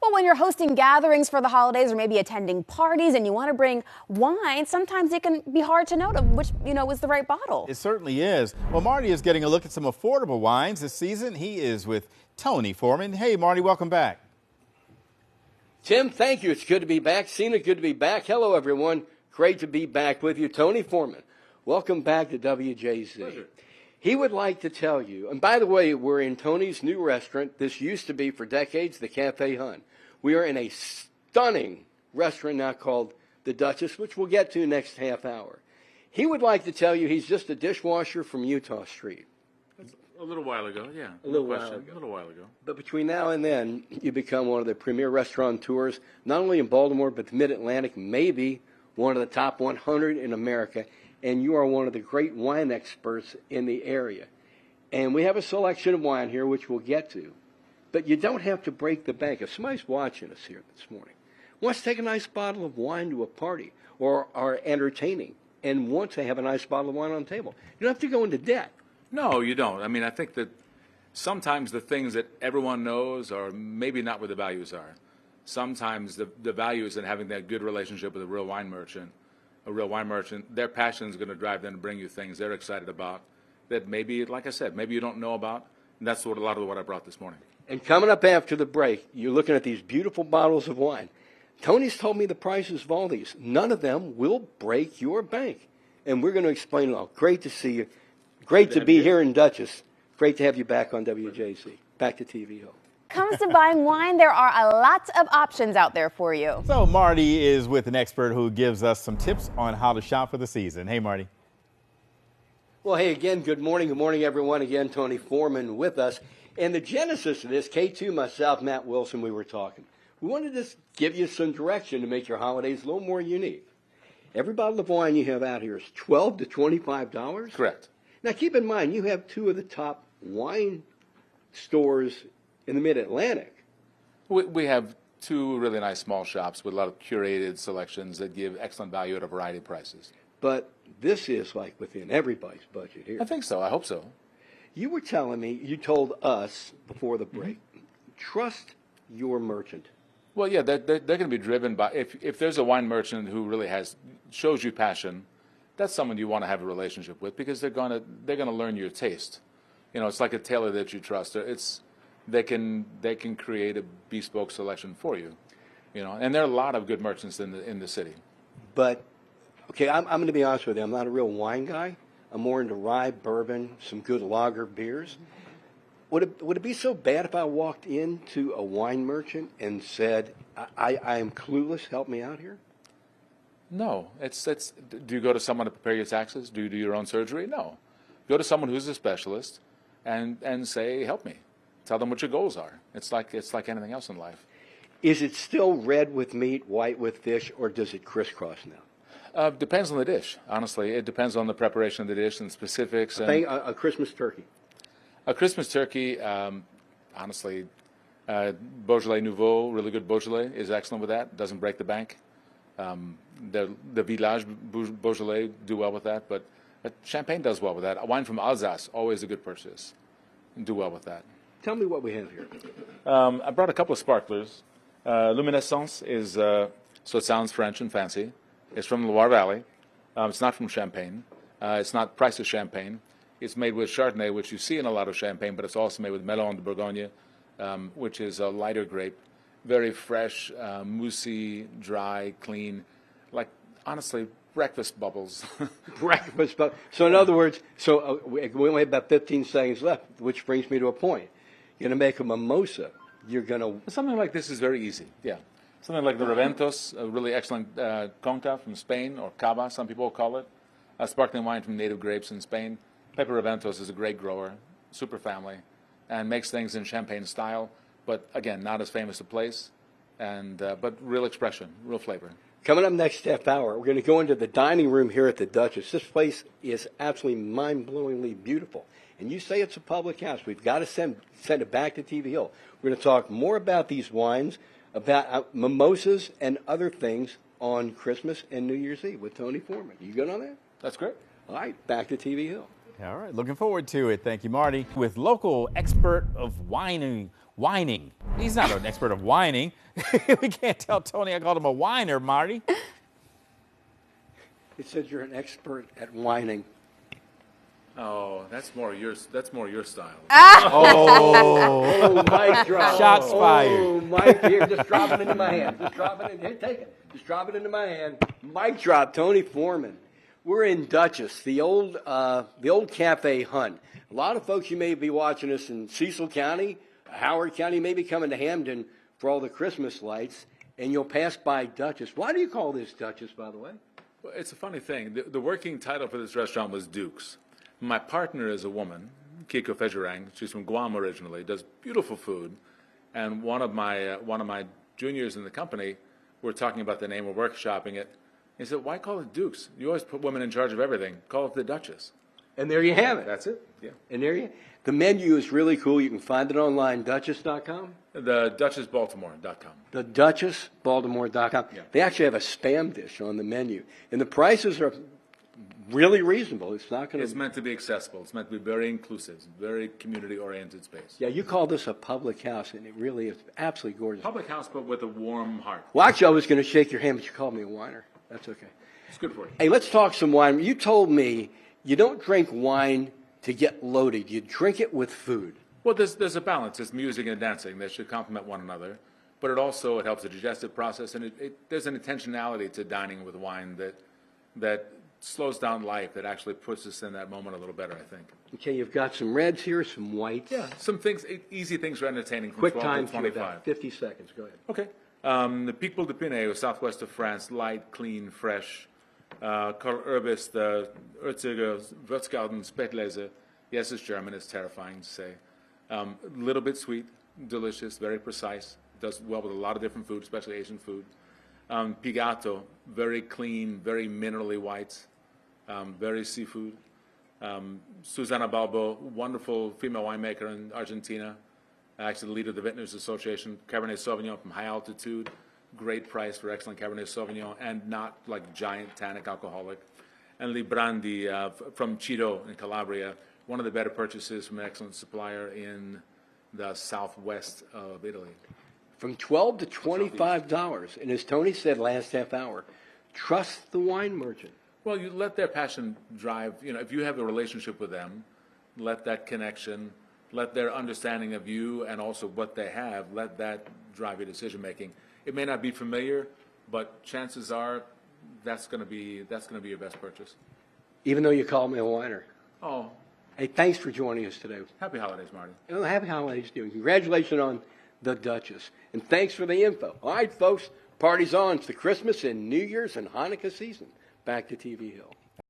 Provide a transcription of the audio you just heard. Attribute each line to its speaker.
Speaker 1: Well, when you're hosting gatherings for the holidays or maybe attending parties and you want to bring wine, sometimes it can be hard to know which, is the right bottle.
Speaker 2: It certainly is. Well, Marty is getting a look at some affordable wines this season. He is with Tony Foreman. Hey, Marty, welcome back.
Speaker 3: Tim, thank you. It's good to be back. Cena, good to be back. Hello, everyone. Great to be back with you. Tony Foreman, welcome back to WJZ.
Speaker 4: Pleasure.
Speaker 3: He would like to tell you, and by the way, we're in Tony's new restaurant. This used to be for decades the Cafe Hun. We are in a stunning restaurant now called the Duchess, which we'll get to next half hour. He would like to tell you he's just a dishwasher from Utah Street.
Speaker 4: That's a little while ago, yeah.
Speaker 3: A little
Speaker 4: No
Speaker 3: while
Speaker 4: question.
Speaker 3: ago.
Speaker 4: A little while ago.
Speaker 3: But between now and then, you become one of the premier restaurateurs, not only in Baltimore, but the Mid-Atlantic, maybe one of the top 100 in America, and you are one of the great wine experts in the area. And we have a selection of wine here, which we'll get to. But you don't have to break the bank. If somebody's watching us here this morning, wants to take a nice bottle of wine to a party or are entertaining and wants to have a nice bottle of wine on the table, you don't have to go into debt.
Speaker 4: No, you don't. I mean, I think that sometimes the things that everyone knows are maybe not where the values are. Sometimes the value is in having that good relationship with a real wine merchant. A real wine merchant, their passion is going to drive them to bring you things they're excited about that maybe, like I said, maybe you don't know about. And that's a lot of what I brought this morning.
Speaker 3: And coming up after the break, you're looking at these beautiful bottles of wine. Tony's told me the prices of all these. None of them will break your bank. And we're going to explain it all. Great to see you. Great to be here in Dutchess. Great to have you back on WJC. Back to TV Hill.
Speaker 1: Comes to buying wine, there are a lot of options out there for you.
Speaker 2: So Marty is with an expert who gives us some tips on how to shop for the season. Hey, Marty.
Speaker 3: Well, hey, again, good morning. Good morning, everyone. Again, Tony Foreman with us. And the genesis of this, K2, myself, Matt Wilson, we were talking. We wanted to just give you some direction to make your holidays a little more unique. Every bottle of wine you have out here is $12 to $25.
Speaker 4: Correct.
Speaker 3: Now, keep in mind, you have two of the top wine stores in the Mid-Atlantic.
Speaker 4: We have two really nice small shops with a lot of curated selections that give excellent value at a variety of prices.
Speaker 3: But this is like within everybody's budget here.
Speaker 4: I think so. I hope so.
Speaker 3: You were telling me, you told us before the break, trust your merchant.
Speaker 4: Well, yeah, they're going to be driven by, if there's a wine merchant who really shows you passion, that's someone you want to have a relationship with because they're going to learn your taste. It's like a tailor that you trust. They can create a bespoke selection for you, And there are a lot of good merchants in the city.
Speaker 3: But okay, I'm going to be honest with you. I'm not a real wine guy. I'm more into rye, bourbon, some good lager beers. Would it be so bad if I walked into a wine merchant and said, I am clueless, help me out here?
Speaker 4: No. Do you go to someone to prepare your taxes? Do you do your own surgery? No. Go to someone who's a specialist and say, help me. Tell them what your goals are. It's like anything else in life.
Speaker 3: Is it still red with meat, white with fish, or does it crisscross now?
Speaker 4: Depends on the dish, honestly. It depends on the preparation of the dish and specifics.
Speaker 3: A Christmas turkey.
Speaker 4: A Christmas turkey, honestly, Beaujolais Nouveau, really good Beaujolais, is excellent with that. Doesn't break the bank. The Village Beaujolais do well with that, but Champagne does well with that. A wine from Alsace, always a good purchase, and do well with that.
Speaker 3: Tell me what we have here.
Speaker 4: I brought a couple of sparklers. Luminescence is, so it sounds French and fancy. It's from the Loire Valley. It's not from Champagne. It's not priced as Champagne. It's made with Chardonnay, which you see in a lot of Champagne, but it's also made with Melon de Bourgogne, which is a lighter grape. Very fresh, moussey, dry, clean. Like, honestly, breakfast bubbles.
Speaker 3: Breakfast bubbles. So in other words, we only have about 15 seconds left, which brings me to a point. You're going to make a mimosa. You're going to...
Speaker 4: Something like this is very easy, yeah. Something like the Reventos, a really excellent conca from Spain, or cava, some people call it. A sparkling wine from native grapes in Spain. Pepe Reventos is a great grower, super family, and makes things in Champagne style, but again, not as famous a place, but real expression, real flavor.
Speaker 3: Coming up next half hour, we're going to go into the dining room here at the Duchess. This place is absolutely mind-blowingly beautiful. And you say it's a public house. We've got to send it back to TV Hill. We're going to talk more about these wines, about mimosas and other things on Christmas and New Year's Eve with Tony Foreman. You good on that?
Speaker 4: That's great.
Speaker 3: All right, back to TV Hill.
Speaker 2: All right, looking forward to it. Thank you, Marty. With local expert of wine whining. He's not an expert of whining. We can't tell Tony I called him a whiner, Marty.
Speaker 3: It said you're an expert at whining.
Speaker 4: Oh, that's more your style.
Speaker 3: Oh, mic drop.
Speaker 2: Shots fired.
Speaker 3: Oh, Mike, here, just drop it into my hand. Just drop it in. Here, take it. Just drop it into my hand. Mic drop, Tony Foreman. We're in Dutchess, the old Cafe Hunt. A lot of folks, you may be watching us in Cecil County, Howard County, maybe coming to Hamden for all the Christmas lights, and you'll pass by Dutchess. Why do you call this Dutchess, by the way?
Speaker 4: Well, it's a funny thing. The working title for this restaurant was Duke's. My partner is a woman, Kiko Fejerang. She's from Guam originally, does beautiful food. And one of my juniors in the company, we're talking about the name, we're workshopping it. He said, why call it Duke's? You always put women in charge of everything. Call it the Duchess.
Speaker 3: And there you have it.
Speaker 4: That's it. Yeah.
Speaker 3: And there the menu is really cool. You can find it online, Duchess.com.
Speaker 4: The DuchessBaltimore.com.
Speaker 3: The DuchessBaltimore.com.
Speaker 4: Yeah.
Speaker 3: They actually have a spam dish on the menu. And the prices are really reasonable. It's not going to...
Speaker 4: It's meant to be accessible. It's meant to be very inclusive. It's a very community-oriented space.
Speaker 3: Yeah, you call this a public house, and it really is absolutely gorgeous.
Speaker 4: Public house, but with a warm heart.
Speaker 3: Well, actually, I was going to shake your hand, but you called me a whiner. That's okay.
Speaker 4: It's good for you.
Speaker 3: Hey, let's talk some wine. You told me you don't drink wine to get loaded. You drink it with food.
Speaker 4: Well, there's a balance. It's music and dancing. They should complement one another. But it helps the digestive process, and there's an intentionality to dining with wine that slows down life, that actually puts us in that moment a little better, I think.
Speaker 3: Okay, you've got some reds here, some whites.
Speaker 4: Yeah, some things, easy things for entertaining from
Speaker 3: Quick
Speaker 4: 12
Speaker 3: time
Speaker 4: to
Speaker 3: for
Speaker 4: 25.
Speaker 3: about 50 seconds. Go ahead.
Speaker 4: Okay. The Picpoul de Pinet, southwest of France, light, clean, fresh. Karl Urbis, the Erzeuger, Würzgarten, Spätlese. Yes, it's German. It's terrifying to say. A little bit sweet, delicious, very precise. Does well with a lot of different food, especially Asian food. Pigato, very clean, very minerally whites, very seafood. Susana Balbo, wonderful female winemaker in Argentina, actually the leader of the Vintners Association. Cabernet Sauvignon from high altitude, great price for excellent Cabernet Sauvignon, and not like giant tannic alcoholic. And Librandi from Ciro in Calabria, one of the better purchases from an excellent supplier in the southwest of Italy.
Speaker 3: From $12 to $25. And as Tony said last half hour, trust the wine merchant.
Speaker 4: Well, you let their passion drive. If you have a relationship with them, let that connection, let their understanding of you and also what they have, let that drive your decision making. It may not be familiar, but chances are that's going to be your best purchase.
Speaker 3: Even though you call me a whiner.
Speaker 4: Oh,
Speaker 3: Hey, thanks for joining us today.
Speaker 4: happy holidays, Marty.
Speaker 3: Well, happy holidays to you. Congratulations on the Duchess. And thanks for the info. All right, folks, party's on. It's the Christmas and New Year's and Hanukkah season. Back to TV Hill.